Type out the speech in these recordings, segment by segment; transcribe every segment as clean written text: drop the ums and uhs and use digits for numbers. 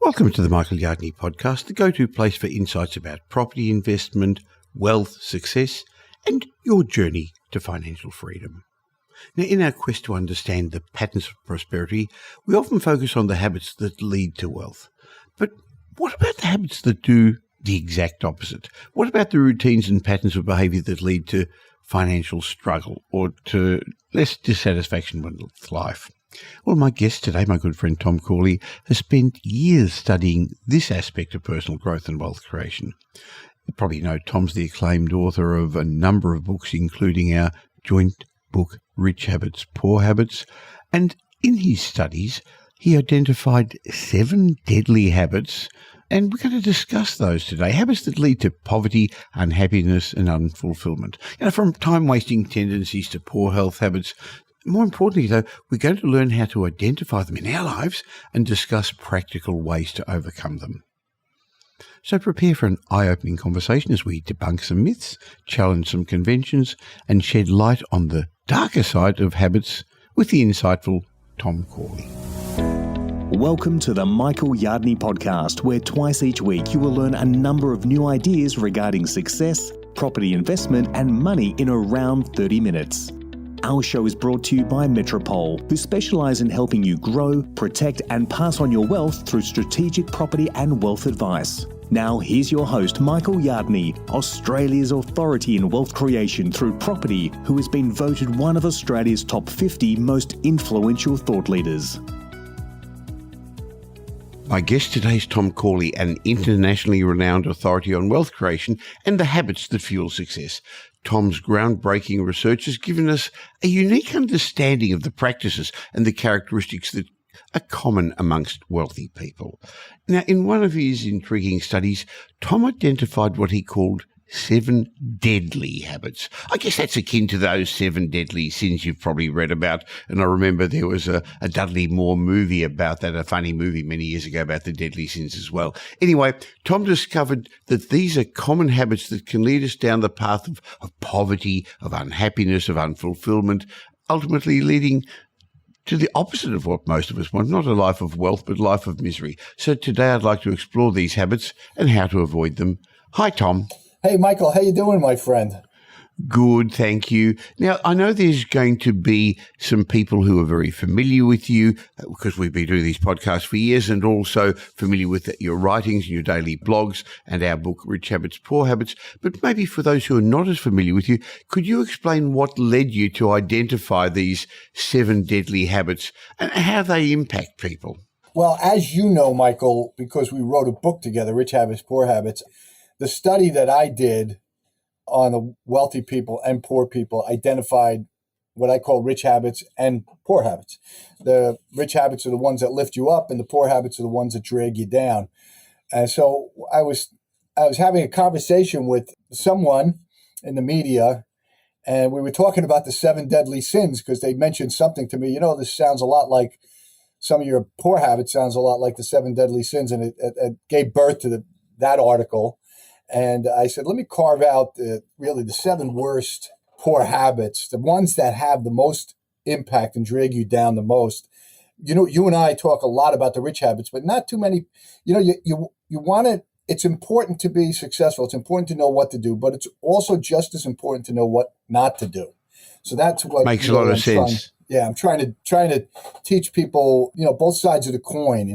Welcome to the Michael Yardney Podcast, the go-to place for insights about property investment, wealth, success, and your journey to financial freedom. Now, in our quest to understand the patterns of prosperity, we often focus on the habits that lead to wealth. But what about the habits that do the exact opposite? What about the routines and patterns of behaviour that lead to financial struggle or to less dissatisfaction with life? Well, my guest today, my good friend Tom Corley, has spent years studying this aspect of personal growth and wealth creation. You probably know Tom's the acclaimed author of a number of books, including our joint book, Rich Habits, Poor Habits. And in his studies, he identified 7 deadly habits, and we're going to discuss those today. Habits that lead to poverty, unhappiness, and unfulfillment. From time-wasting tendencies to poor health habits. More importantly, though, we're going to learn how to identify them in our lives and discuss practical ways to overcome them. So prepare for an eye-opening conversation as we debunk some myths, challenge some conventions, and shed light on the darker side of habits with the insightful Tom Corley. Welcome to the Michael Yardney Podcast, where twice each week you will learn a number of new ideas regarding success, property investment, and money in around 30 minutes. Our show is brought to you by Metropole, who specialise in helping you grow, protect, and pass on your wealth through strategic property and wealth advice. Now, here's your host, Michael Yardney, Australia's authority in wealth creation through property, who has been voted one of Australia's top 50 most influential thought leaders. My guest today is Tom Corley, an internationally renowned authority on wealth creation and the habits that fuel success. Tom's groundbreaking research has given us a unique understanding of the practices and the characteristics that are common amongst wealthy people. Now, in one of his intriguing studies, Tom identified what he called 7 deadly habits. I guess that's akin to those 7 deadly sins you've probably read about. And I remember there was a Dudley Moore movie about that, a funny movie many years ago about the deadly sins as well. Anyway, Tom discovered that these are common habits that can lead us down the path of poverty, of unhappiness, of unfulfillment, ultimately leading to the opposite of what most of us want, not a life of wealth, but a life of misery. So today I'd like to explore these habits and how to avoid them. Hi, Tom. Hey, Michael, how you doing, my friend? Good, thank you. Now, I know there's going to be some people who are very familiar with you because we've been doing these podcasts for years and also familiar with your writings and your daily blogs and our book, Rich Habits, Poor Habits. But maybe for those who are not as familiar with you, could you explain what led you to identify these 7 deadly habits and how they impact people? Well, as you know, Michael, because we wrote a book together, Rich Habits, Poor Habits, the study that I did on the wealthy people and poor people identified what I call rich habits and poor habits. The rich habits are the ones that lift you up, and the poor habits are the ones that drag you down. And so I was having a conversation with someone in the media, and we were talking about the 7 deadly sins because they mentioned something to me. This sounds a lot like some of your poor habits sounds a lot like the 7 deadly sins, and it gave birth to that article. And I said, let me carve out the 7 worst poor habits, the ones that have the most impact and drag you down the most. You and I talk a lot about the rich habits, but not too many. You want to. It's important to be successful. It's important to know what to do, but it's also just as important to know what not to do. So that's what makes a lot of sense. I'm trying to teach people, both sides of the coin.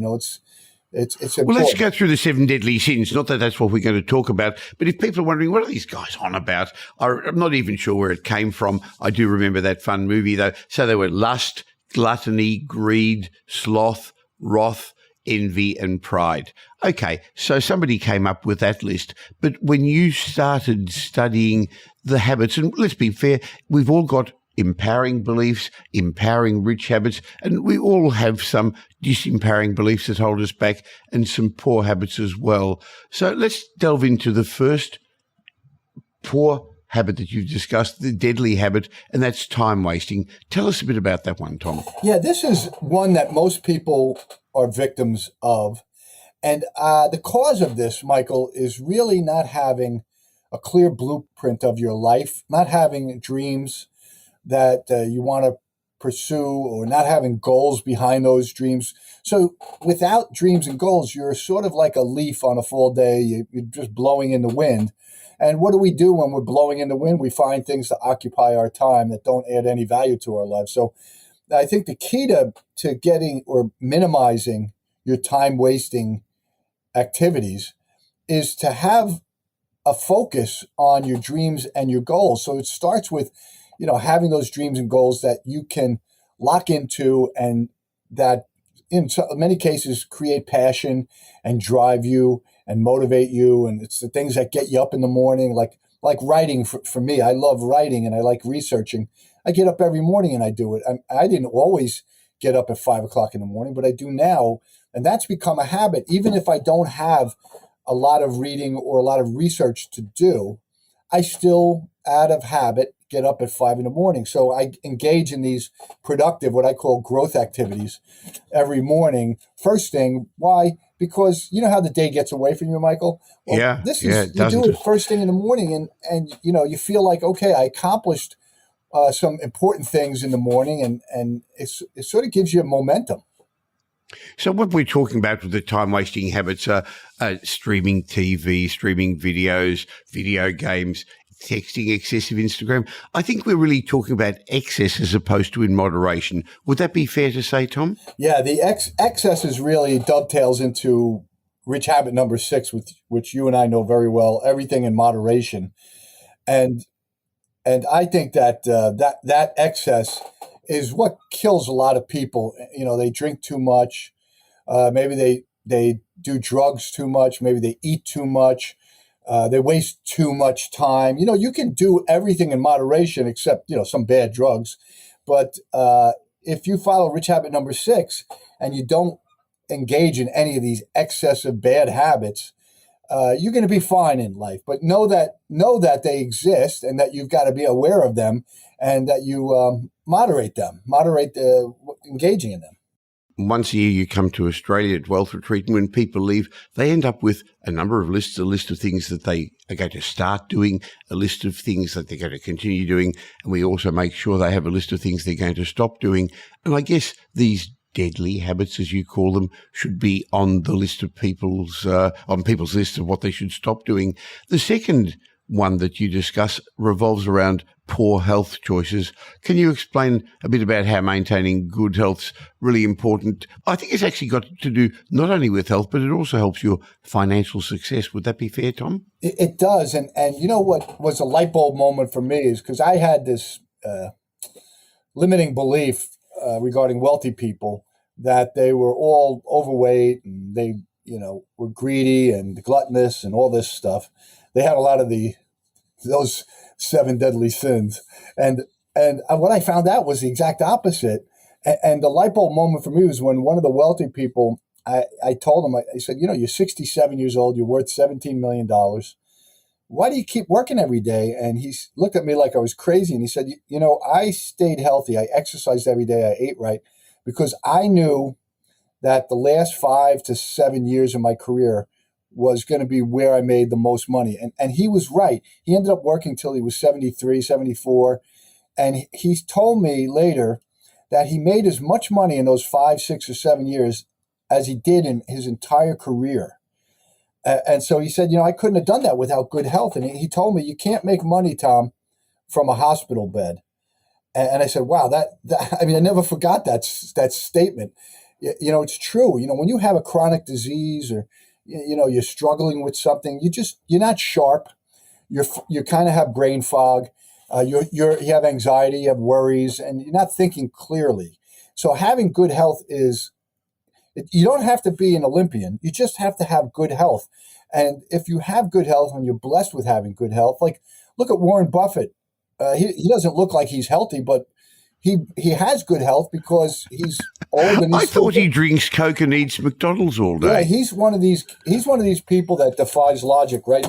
It's important. Well, let's go through the 7 deadly sins. Not that that's what we're going to talk about, but if people are wondering, what are these guys on about? I'm not even sure where it came from. I do remember that fun movie, though. So they were lust, gluttony, greed, sloth, wrath, envy, and pride. Okay, so somebody came up with that list. But when you started studying the habits, and let's be fair, we've all got empowering beliefs, empowering rich habits, and we all have some disempowering beliefs that hold us back and some poor habits as well. So let's delve into the first poor habit that you've discussed, the deadly habit, and that's time wasting. Tell us a bit about that one, Tom. Yeah, this is one that most people are victims of. And the cause of this, Michael, is really not having a clear blueprint of your life, not having dreams that you want to pursue or not having goals behind those dreams. So without dreams and goals, you're sort of like a leaf on a fall day. You're just blowing in the wind. And what do we do when we're blowing in the wind? We find things to occupy our time that don't add any value to our lives. So I think the key to getting or minimizing your time wasting activities is to have a focus on your dreams and your goals. So it starts with, having those dreams and goals that you can lock into and that in many cases create passion and drive you and motivate you. And it's the things that get you up in the morning, like writing for me. I love writing and I like researching. I get up every morning and I do it. I didn't always get up at 5 o'clock in the morning, but I do now. And that's become a habit. Even if I don't have a lot of reading or a lot of research to do, I still, out of habit, get up at 5 in the morning. So I engage in these productive, what I call growth activities every morning. First thing, why? Because you know how the day gets away from you, Michael? Well, you do it first thing in the morning and you feel like, okay, I accomplished some important things in the morning and it sort of gives you momentum. So what we're talking about with the time-wasting habits are streaming TV, streaming videos, video games, texting, excessive Instagram. I think we're really talking about excess as opposed to in moderation. Would that be fair to say, Tom? Yeah, the excess is really dovetails into rich habit number 6, which you and I know very well, everything in moderation. And I think that that excess is what kills a lot of people. They drink too much. Maybe they do drugs too much. Maybe they eat too much. They waste too much time. You can do everything in moderation except, some bad drugs. But if you follow rich habit number 6 and you don't engage in any of these excessive bad habits, you're going to be fine in life. But know that they exist and that you've got to be aware of them and that you moderate engaging in them. Once a year you come to Australia at Wealth Retreat, and when people leave, they end up with a number of lists, a list of things that they are going to start doing, a list of things that they're going to continue doing, and we also make sure they have a list of things they're going to stop doing. And I guess these deadly habits, as you call them, should be on the list of people's list of what they should stop doing. The second one that you discuss revolves around poor health choices. Can you explain a bit about how maintaining good health's really important? I think it's actually got to do not only with health, but it also helps your financial success. Would that be fair, Tom? It does. And you know what was a light bulb moment for me is because I had this limiting belief regarding wealthy people that they were all overweight and they, were greedy and gluttonous and all this stuff. They had a lot of those 7 deadly sins. And what I found out was the exact opposite. And the light bulb moment for me was when one of the wealthy people, I told him, I said, you're 67 years old, you're worth $17 million. Why do you keep working every day? And he looked at me like I was crazy. And he said, I stayed healthy. I exercised every day. I ate right because I knew that the last 5 to 7 years of my career was going to be where I made the most money. And he was right. He ended up working till he was 73, 74. And he told me later that he made as much money in those 5, 6, or 7 years as he did in his entire career. And so he said, I couldn't have done that without good health. And he told me, you can't make money, Tom, from a hospital bed. And I said, wow, I never forgot that statement. It's true. When you have a chronic disease or you're struggling with something, you're not sharp. You kind of have brain fog. You have anxiety, you have worries, and you're not thinking clearly. So having good health you don't have to be an Olympian. You just have to have good health. And if you have good health and you're blessed with having good health, like look at Warren Buffett. He doesn't look like he's healthy, but he has good health because he's old. And I thought he drinks Coke and eats McDonald's all day. Yeah, he's one of these people that defies logic, right?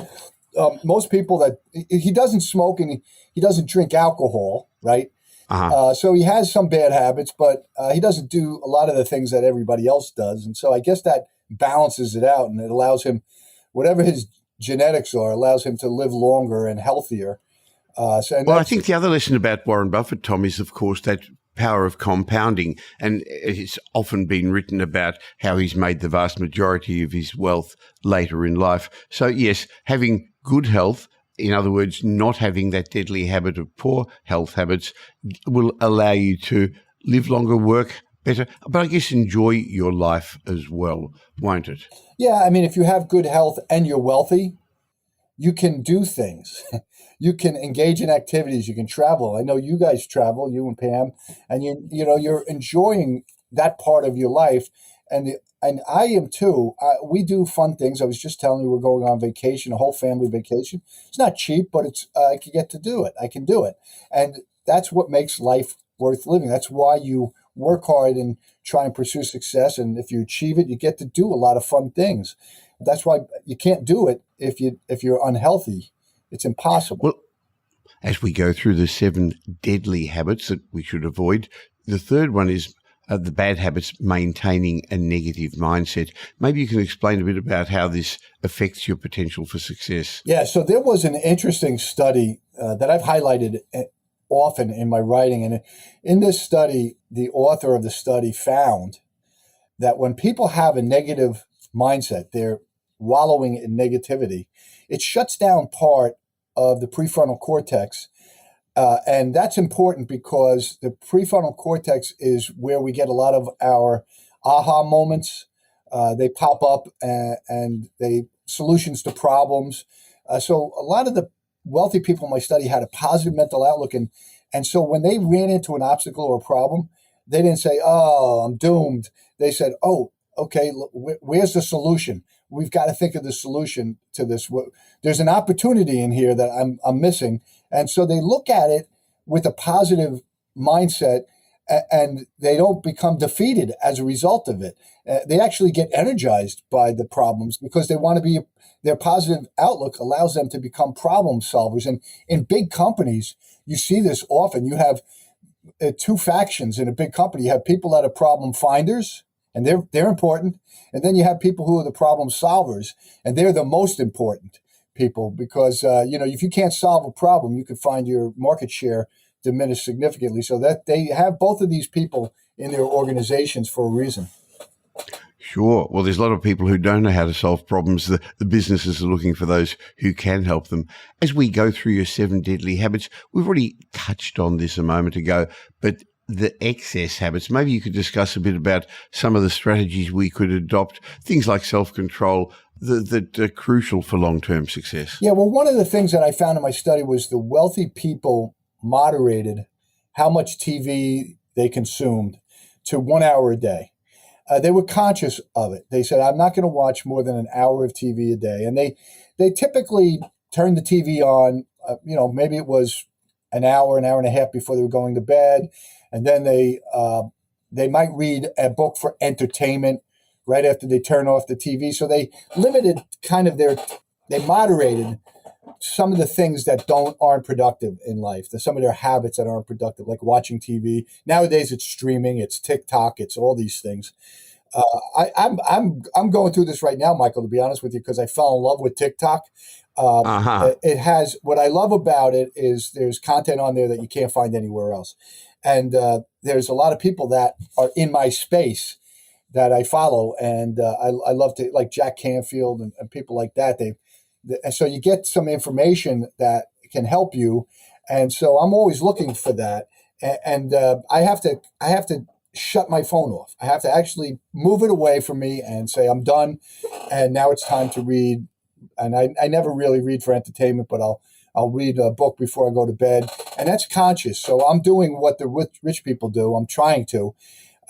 Most people he doesn't smoke and he doesn't drink alcohol, right? Uh-huh. So he has some bad habits, but he doesn't do a lot of the things that everybody else does. And so I guess that balances it out, and it allows him, whatever his genetics are, allows him to live longer and healthier. I think the other lesson about Warren Buffett, Tom, is, of course, that power of compounding. And it's often been written about how he's made the vast majority of his wealth later in life. So yes, having good health, in other words, not having that deadly habit of poor health habits, will allow you to live longer, work better, but I guess enjoy your life as well, won't it? Yeah, I mean, if you have good health and you're wealthy, you can do things. You can engage in activities. You can travel. I know you guys travel, you and Pam, and you're enjoying that part of your life, and I am too. We do fun things. I was just telling you we're going on vacation, a whole family vacation. It's not cheap, but it's I can get to do it. I can do it, and that's what makes life worth living. That's why you work hard and try and pursue success. And if you achieve it, you get to do a lot of fun things. That's why you can't do it if you're unhealthy. It's impossible. Well, as we go through the 7 deadly habits that we should avoid, the third one is the bad habits, maintaining a negative mindset. Maybe you can explain a bit about how this affects your potential for success. Yeah, so there was an interesting study that I've highlighted often in my writing. And in this study, the author of the study found that when people have a negative mindset, they're wallowing in negativity, it shuts down part of the prefrontal cortex. And that's important because the prefrontal cortex is where we get a lot of our aha moments. They pop up and they solutions to problems. So a lot of the wealthy people in my study had a positive mental outlook. And so when they ran into an obstacle or a problem, they didn't say, oh, I'm doomed. They said, oh, okay, where's the solution? We've got to think of the solution to this. There's an opportunity in here that I'm missing. And so they look at it with a positive mindset, and they don't become defeated as a result of it. They actually get energized by the problems because they want to be, their positive outlook allows them to become problem solvers. And in big companies, you see this often. You have 2 factions in a big company. You have people that are problem finders, and they're important. And then you have people who are the problem solvers, and they're the most important people because, if you can't solve a problem, you could find your market share diminish significantly. So that they have both of these people in their organizations for a reason. Sure. Well, there's a lot of people who don't know how to solve problems. The businesses are looking for those who can help them. As we go through your 7 deadly habits, we've already touched on this a moment ago, but the excess habits, maybe you could discuss a bit about some of the strategies we could adopt, things like self-control that are crucial for long-term success. Yeah, well, one of the things that I found in my study was the wealthy people moderated how much TV they consumed to 1 hour a day. They were conscious of it. They said, I'm not going to watch more than an hour of TV a day. And they typically turned the TV on, maybe it was an hour and a half before they were going to bed. And then they might read a book for entertainment right after they turn off the TV. So they limited they moderated some of the things that aren't productive in life, some of their habits that aren't productive, like watching TV. Nowadays, it's streaming, it's TikTok, it's all these things. I'm going through this right now, Michael, to be honest with you, because I fell in love with TikTok. It has, what I love about it is there's content on there that you can't find anywhere else. And there's a lot of people that are in my space that I follow. And I love to, like Jack Canfield and people like that. And so you get some information that can help you. And so I'm always looking for that. And I have to shut my phone off. I have to actually move it away from me and say, I'm done. And now it's time to read. And I never really read for entertainment, but I'll read a book before I go to bed. And that's conscious. So I'm doing what the rich people do. I'm trying to.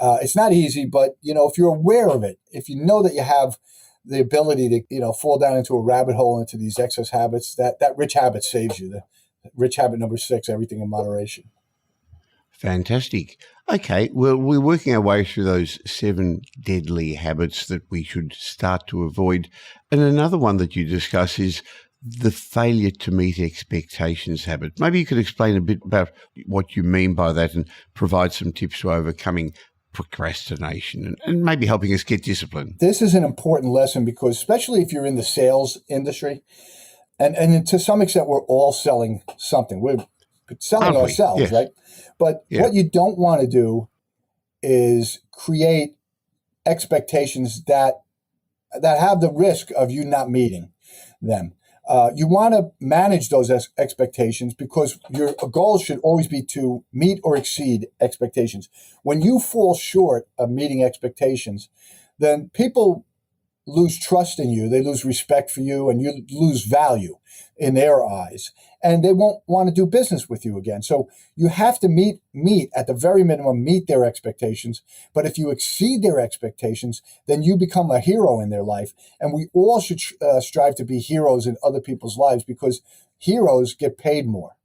It's not easy, but, if you're aware of it, if you know that you have the ability to, fall down into a rabbit hole into these excess habits, that rich habit saves you. The rich habit number 6, everything in moderation. Fantastic. Okay, well, we're working our way through those 7 deadly habits that we should start to avoid. And another one that you discuss is the failure to meet expectations habit. Maybe you could explain a bit about what you mean by that and provide some tips to overcoming procrastination and maybe helping us get discipline. This is an important lesson because especially if you're in the sales industry, and to some extent, we're all selling something. selling Aren't we? ourselves, Yes. right? But Yeah. what you don't want to do is create expectations that have the risk of you not meeting them. You want to manage those expectations because your goal should always be to meet or exceed expectations. When you fall short of meeting expectations, then people lose trust in you, they lose respect for you, and you lose value in their eyes, and they won't want to do business with you again. So you have to meet at the very minimum, meet their expectations. But if you exceed their expectations, then you become a hero in their life. And we all should strive to be heroes in other people's lives, because heroes get paid more.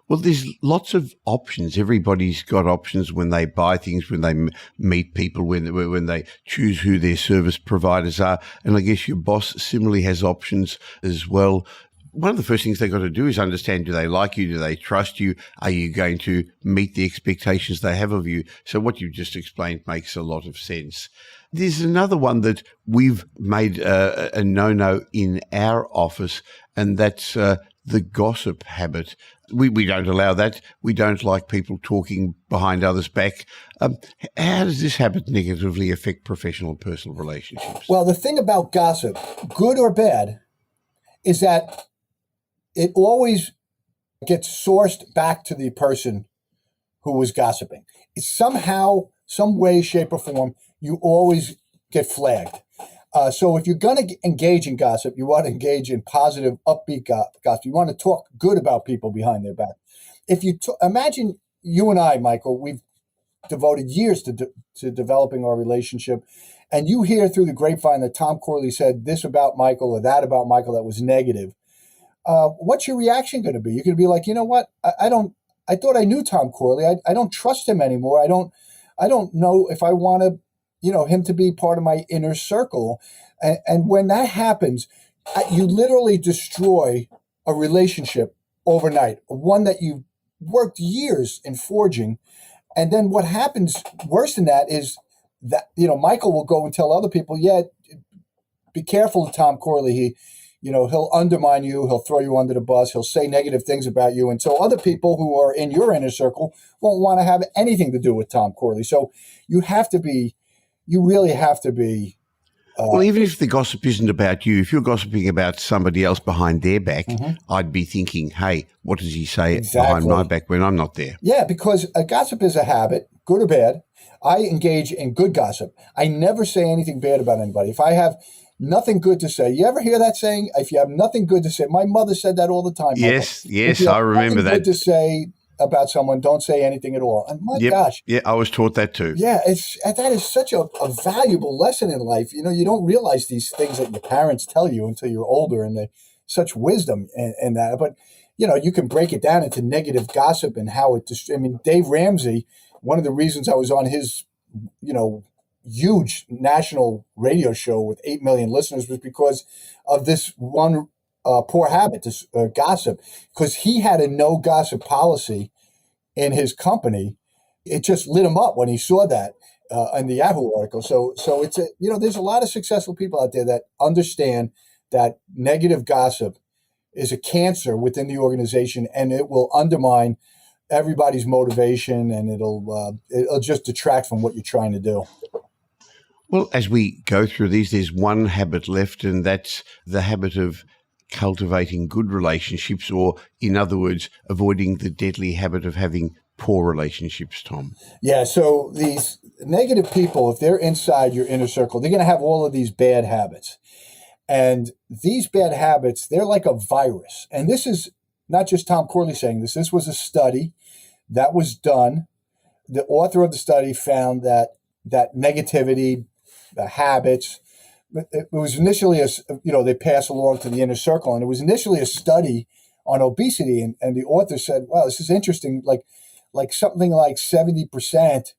Well, there's lots of options. Everybody's got options when they buy things, when they meet people, when they choose who their service providers are. And I guess your boss similarly has options as well. One of the first things they've got to do is understand, do they like you? Do they trust you? Are you going to meet the expectations they have of you? So what you just explained makes a lot of sense. There's another one that we've made a no-no in our office, and that's the gossip habit. We don't allow that. We don't like people talking behind others' back. How does this habit negatively affect professional and personal relationships? Well, the thing about gossip, good or bad, is that it always gets sourced back to the person who was gossiping. It's somehow, some way, shape, or form, you always get flagged. So if you're going to engage in gossip, you want to engage in positive, upbeat gossip. You want to talk good about people behind their back. If you imagine you and I, Michael, we've devoted years to developing our relationship, and you hear through the grapevine that Tom Corley said this about Michael or that about Michael that was negative. What's your reaction going to be? You're going to be like, you know what? I thought I knew Tom Corley. I don't trust him anymore. I don't know if I want to, him to be part of my inner circle. And when that happens, you literally destroy a relationship overnight, one that you worked years in forging. And then what happens worse than that is that, Michael will go and tell other people, yeah, be careful of Tom Corley. He'll undermine you. He'll throw you under the bus. He'll say negative things about you. And so other people who are in your inner circle won't want to have anything to do with Tom Corley. So you really have to be. Well, even if the gossip isn't about you, if you're gossiping about somebody else behind their back, I'd be thinking, hey, what does he say behind my back when I'm not there? Yeah, because a gossip is a habit, good or bad. I engage in good gossip. I never say anything bad about anybody. If I have nothing good to say, you ever hear that saying? If you have nothing good to say, my mother said that all the time. Yes, Michael. If you I have remember nothing that. Good to say about someone, don't say anything at all. And my gosh. Yeah, I was taught that too. Yeah, that is such a valuable lesson in life. You don't realize these things that your parents tell you until you're older, and they such wisdom in that. But, you can break it down into negative gossip and how it Dave Ramsey, one of the reasons I was on his, huge national radio show with 8 million listeners was because of this one poor habit, this gossip, because he had a no gossip policy in his company. It just lit him up when he saw that in the Yahoo article. So it's there's a lot of successful people out there that understand that negative gossip is a cancer within the organization, and it will undermine everybody's motivation, and it'll just detract from what you're trying to do. Well, as we go through these, there's one habit left, and that's the habit of cultivating good relationships, or in other words, avoiding the deadly habit of having poor relationships, Tom. Yeah, so these negative people, if they're inside your inner circle, they're going to have all of these bad habits. And these bad habits, they're like a virus. And this is not just Tom Corley saying this. This was a study that was done. The author of the study found that negativity, the habits, it was initially, they pass along to the inner circle. And it was initially a study on obesity. And the author said, wow, this is interesting. Like something like 70%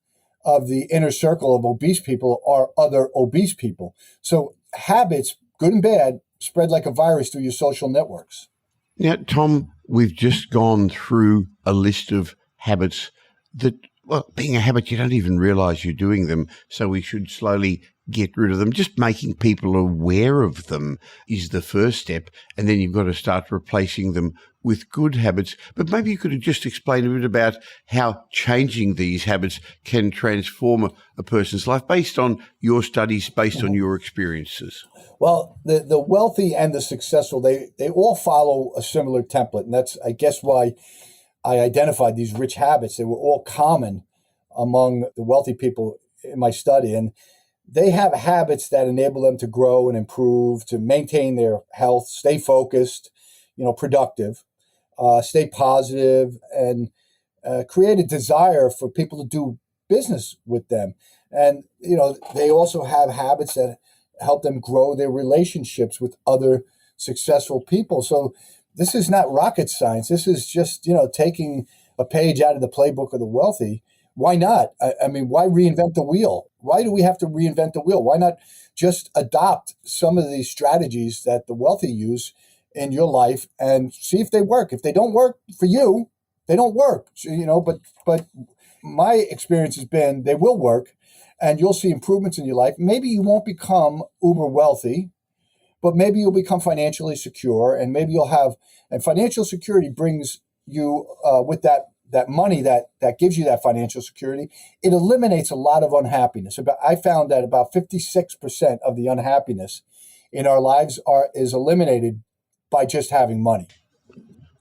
of the inner circle of obese people are other obese people. So habits, good and bad, spread like a virus through your social networks. Now, Tom, we've just gone through a list of habits that, well, being a habit, you don't even realize you're doing them. So we should slowly get rid of them. Just making people aware of them is the first step. And then you've got to start replacing them with good habits, but maybe you could just explain a bit about how changing these habits can transform a person's life based on your studies, based on your experiences. Well, the wealthy and the successful, they all follow a similar template. And that's, I guess, why I identified these rich habits. They were all common among the wealthy people in my study. And they have habits that enable them to grow and improve, to maintain their health, stay focused, productive, stay positive, and create a desire for people to do business with them. And, they also have habits that help them grow their relationships with other successful people. So this is not rocket science. This is just, taking a page out of the playbook of the wealthy. Why not? I mean, why reinvent the wheel? Why do we have to reinvent the wheel? Why not just adopt some of these strategies that the wealthy use in your life and see if they work? If they don't work for you, they don't work. So, but my experience has been they will work, and you'll see improvements in your life. Maybe you won't become uber wealthy, but maybe you'll become financially secure, and maybe you'll have, and financial security brings you with that money that gives you that financial security, it eliminates a lot of unhappiness. I found that about 56% of the unhappiness in our lives is eliminated by just having money.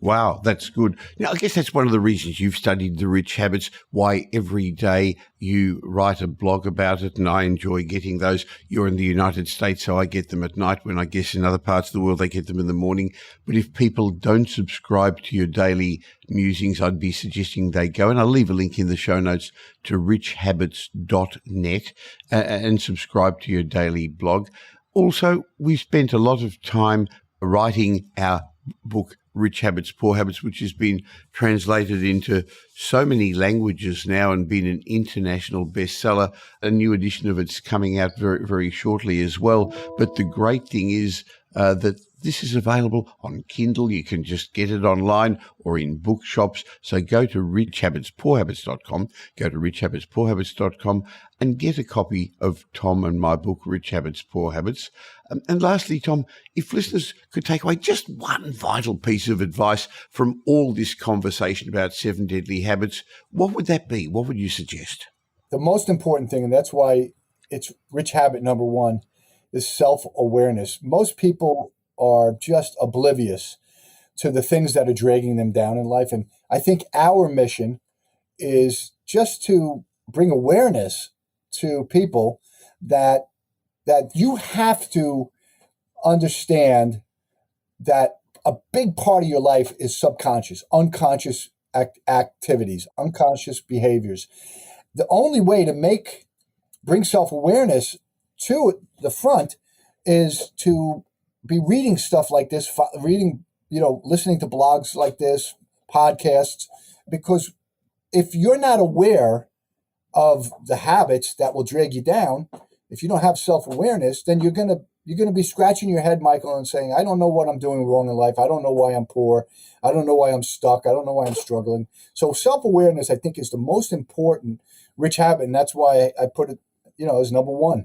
Wow, that's good. Now, I guess that's one of the reasons you've studied the rich habits, why every day you write a blog about it, and I enjoy getting those. You're in the United States, so I get them at night, when I guess in other parts of the world they get them in the morning. But if people don't subscribe to your daily musings, I'd be suggesting they go, and I'll leave a link in the show notes to richhabits.net and subscribe to your daily blog. Also, we spent a lot of time writing our book, Rich Habits, Poor Habits, which has been translated into so many languages now and been an international bestseller. A new edition of it's coming out very, very shortly as well. But the great thing is that this is available on Kindle. You can just get it online or in bookshops. So go to richhabitspoorhabits.com, go to richhabitspoorhabits.com and get a copy of Tom and my book, Rich Habits, Poor Habits. And lastly, Tom, if listeners could take away just one vital piece of advice from all this conversation about 7 deadly habits, what would that be? What would you suggest? The most important thing, and that's why it's rich habit number one, is self-awareness. Most people are just oblivious to the things that are dragging them down in life. And I think our mission is just to bring awareness to people that you have to understand that a big part of your life is subconscious, unconscious activities, unconscious behaviors. The only way to bring self-awareness to the front is to be reading stuff like this, listening to blogs like this, podcasts, because if you're not aware of the habits that will drag you down, if you don't have self-awareness, then you're going to be scratching your head, Michael, and saying, I don't know what I'm doing wrong in life. I don't know why I'm poor. I don't know why I'm stuck. I don't know why I'm struggling. So self-awareness, I think, is the most important rich habit, and that's why I put it, as number one.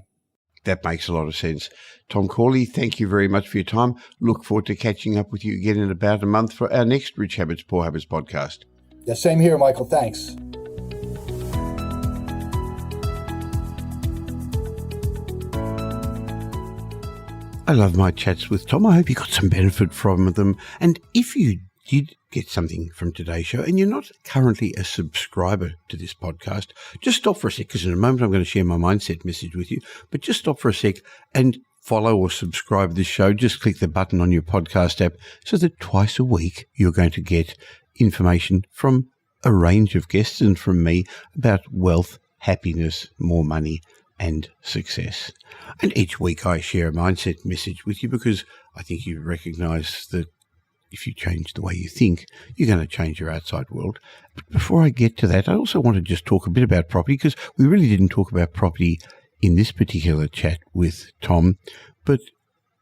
That makes a lot of sense. Tom Corley, thank you very much for your time. Look forward to catching up with you again in about a month for our next Rich Habits, Poor Habits podcast. Yeah, same here, Michael. Thanks. I love my chats with Tom. I hope you got some benefit from them. And if you did get something from today's show and you're not currently a subscriber to this podcast, just stop for a sec, because in a moment I'm going to share my mindset message with you. But just stop for a sec and follow or subscribe this show. Just click the button on your podcast app so that twice a week you're going to get information from a range of guests and from me about wealth, happiness, more money, and success. And each week I share a mindset message with you because I think you recognize that if you change the way you think, you're going to change your outside world. But before I get to that, I also want to just talk a bit about property, because we really didn't talk about property in this particular chat with Tom. But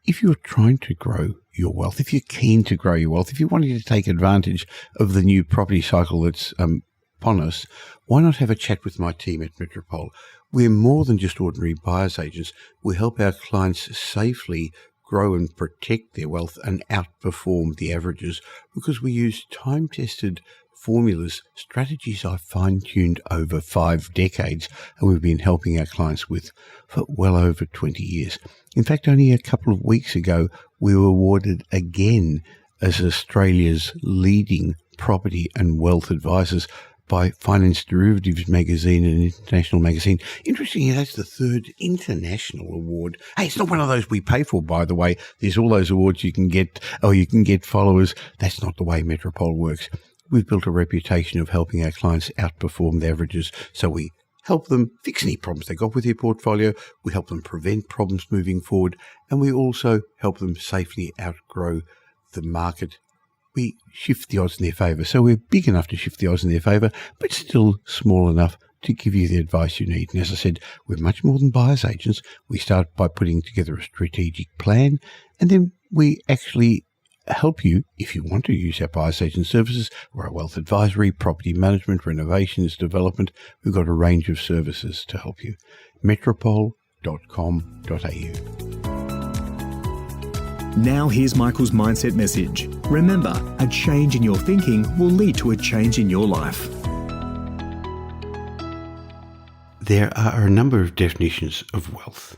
if you're trying to grow your wealth, if you're keen to grow your wealth, if you're wanting to take advantage of the new property cycle that's upon us, why not have a chat with my team at Metropole? We're more than just ordinary buyer's agents. We help our clients safely grow and protect their wealth and outperform the averages because we use time-tested formulas, strategies I've fine-tuned over 5 decades and we've been helping our clients with for well over 20 years. In fact, only a couple of weeks ago, we were awarded again as Australia's leading property and wealth advisors by Finance Derivatives magazine, an international magazine. Interestingly, that's the 3rd international award. Hey, it's not one of those we pay for, by the way. There's all those awards you can get, or you can get followers. That's not the way Metropole works. We've built a reputation of helping our clients outperform the averages, so we help them fix any problems they got with their portfolio, we help them prevent problems moving forward, and we also help them safely outgrow the market. We shift the odds in their favour. So we're big enough to shift the odds in their favour, but still small enough to give you the advice you need. And as I said, we're much more than buyer's agents. We start by putting together a strategic plan, and then we actually help you, if you want to use our buyer's agent services, or our wealth advisory, property management, renovations, development. We've got a range of services to help you. metropole.com.au. Now here's Michael's mindset message. Remember, a change in your thinking will lead to a change in your life. There are a number of definitions of wealth.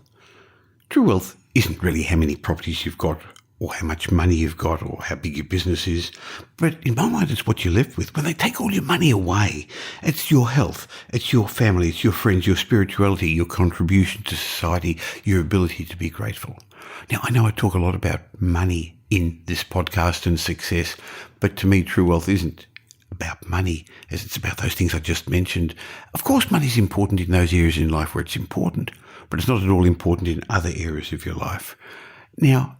True wealth isn't really how many properties you've got, or how much money you've got, or how big your business is. But in my mind, it's what you're left with. When they take all your money away, it's your health, it's your family, it's your friends, your spirituality, your contribution to society, your ability to be grateful. Now, I know I talk a lot about money in this podcast and success, but to me, true wealth isn't about money, as it's about those things I just mentioned. Of course, money is important in those areas in life where it's important, but it's not at all important in other areas of your life. Now,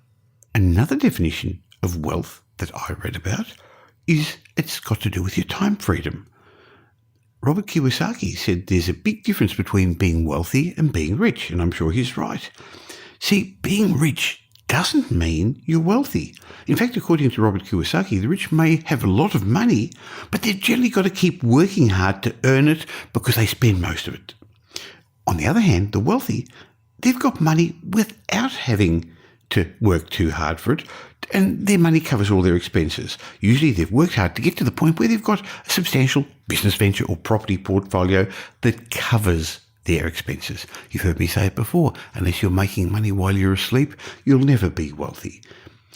another definition of wealth that I read about is it's got to do with your time freedom. Robert Kiyosaki said there's a big difference between being wealthy and being rich, and I'm sure he's right. See, being rich doesn't mean you're wealthy. In fact, according to Robert Kiyosaki, the rich may have a lot of money, but they've generally got to keep working hard to earn it because they spend most of it. On the other hand, the wealthy, they've got money without having to work too hard for it, and their money covers all their expenses. Usually they've worked hard to get to the point where they've got a substantial business venture or property portfolio that covers their expenses. You've heard me say it before, unless you're making money while you're asleep, you'll never be wealthy.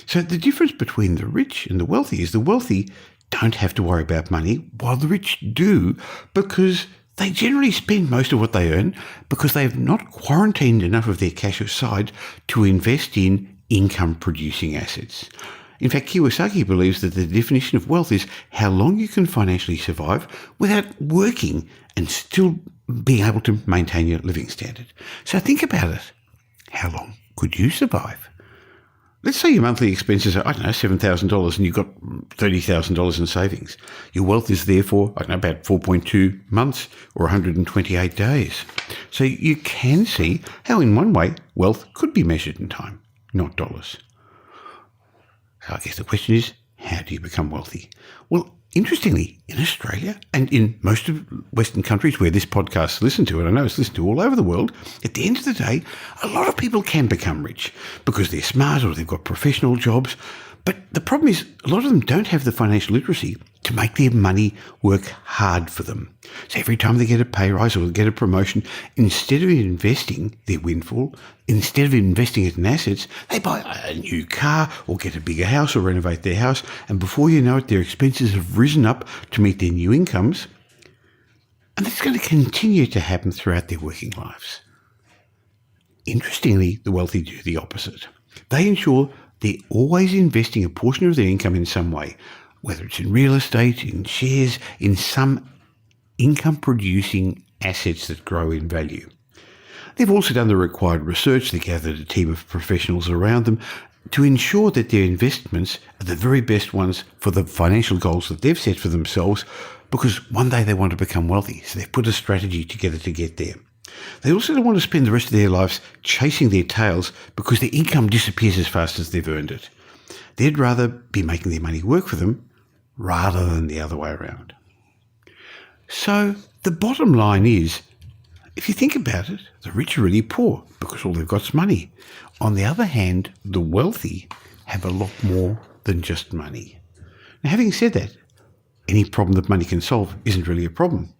So the difference between the rich and the wealthy is the wealthy don't have to worry about money, while the rich do, because they generally spend most of what they earn because they have not quarantined enough of their cash aside to invest in income-producing assets. In fact, Kiyosaki believes that the definition of wealth is how long you can financially survive without working and still being able to maintain your living standard. So think about it. How long could you survive? Let's say your monthly expenses are, $7,000 and you've got $30,000 in savings. Your wealth is therefore, about 4.2 months or 128 days. So you can see how in one way wealth could be measured in time, not dollars. So I guess the question is, how do you become wealthy? Well, interestingly, in Australia and in most of Western countries where this podcast is listened to, and I know it's listened to all over the world, at the end of the day, a lot of people can become rich because they're smart or they've got professional jobs. But the problem is a lot of them don't have the financial literacy to make their money work hard for them. So every time they get a pay rise or get a promotion, instead of investing their windfall, instead of investing it in assets, they buy a new car or get a bigger house or renovate their house. And before you know it, their expenses have risen up to meet their new incomes. And that's going to continue to happen throughout their working lives. Interestingly, the wealthy do the opposite. They ensure they're always investing a portion of their income in some way, whether it's in real estate, in shares, in some income-producing assets that grow in value. They've also done the required research. They gathered a team of professionals around them to ensure that their investments are the very best ones for the financial goals that they've set for themselves, because one day they want to become wealthy, so they've put a strategy together to get there. They also don't want to spend the rest of their lives chasing their tails because their income disappears as fast as they've earned it. They'd rather be making their money work for them rather than the other way around. So the bottom line is, if you think about it, the rich are really poor because all they've got is money. On the other hand, the wealthy have a lot more than just money. Now, having said that, any problem that money can solve isn't really a problem.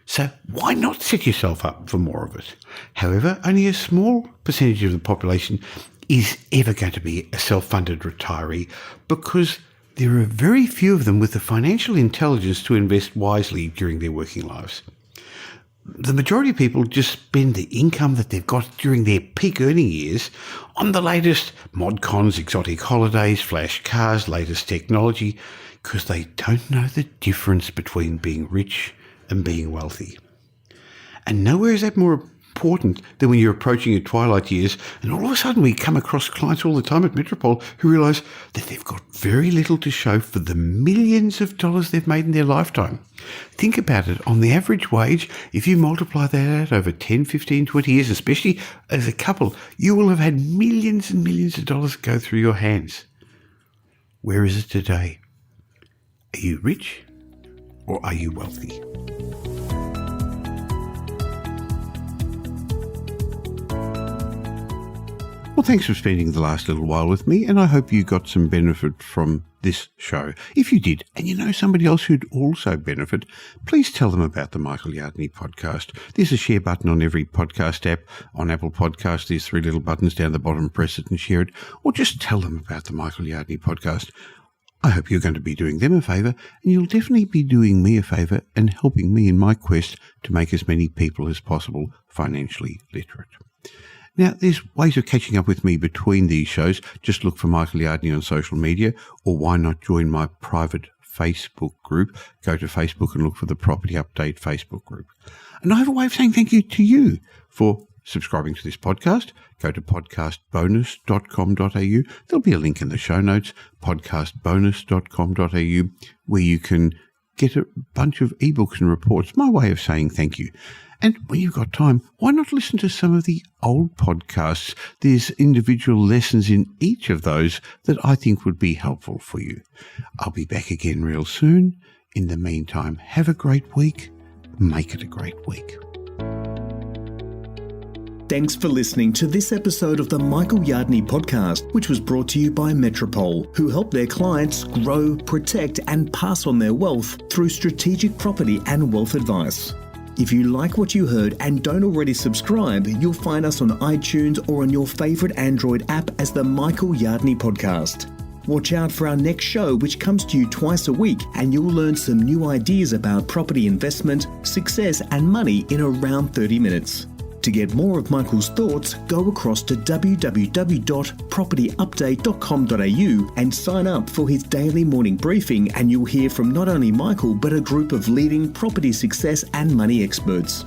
So why not set yourself up for more of it? However, only a small percentage of the population is ever going to be a self-funded retiree because there are very few of them with the financial intelligence to invest wisely during their working lives. The majority of people just spend the income that they've got during their peak earning years on the latest mod cons, exotic holidays, flash cars, latest technology, because they don't know the difference between being rich and being wealthy. And nowhere is that more important than when you're approaching your twilight years and all of a sudden we come across clients all the time at Metropole who realise that they've got very little to show for the millions of dollars they've made in their lifetime. Think about it. On the average wage, if you multiply that out over 10, 15, 20 years, especially as a couple, you will have had millions and millions of dollars go through your hands. Where is it today? Are you rich or are you wealthy? Well, thanks for spending the last little while with me, and I hope you got some benefit from this show. If you did, and you know somebody else who'd also benefit, please tell them about the Michael Yardney podcast. There's a share button on every podcast app. On Apple Podcasts, there's 3 little buttons down the bottom. Press it and share it, or just tell them about the Michael Yardney podcast. I hope you're going to be doing them a favour, and you'll definitely be doing me a favour and helping me in my quest to make as many people as possible financially literate. Now, there's ways of catching up with me between these shows. Just look for Michael Yardney on social media, or why not join my private Facebook group? Go to Facebook and look for the Property Update Facebook group. And I have a way of saying thank you to you for subscribing to this podcast. Go to podcastbonus.com.au. There'll be a link in the show notes, podcastbonus.com.au, where you can get a bunch of ebooks and reports. My way of saying thank you. And when you've got time, why not listen to some of the old podcasts? There's individual lessons in each of those that I think would be helpful for you. I'll be back again real soon. In the meantime, have a great week. Make it a great week. Thanks for listening to this episode of the Michael Yardney podcast, which was brought to you by Metropole, who help their clients grow, protect, and pass on their wealth through strategic property and wealth advice. If you like what you heard and don't already subscribe, you'll find us on iTunes or on your favourite Android app as the Michael Yardney Podcast. Watch out for our next show, which comes to you twice a week, and you'll learn some new ideas about property investment, success and money in around 30 minutes. To get more of Michael's thoughts, go across to www.propertyupdate.com.au and sign up for his daily morning briefing, and you'll hear from not only Michael but a group of leading property success and money experts.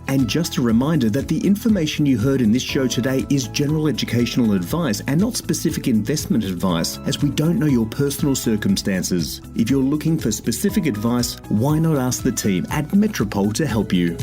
And just a reminder that the information you heard in this show today is general educational advice and not specific investment advice, as we don't know your personal circumstances. If you're looking for specific advice, why not ask the team at Metropole to help you?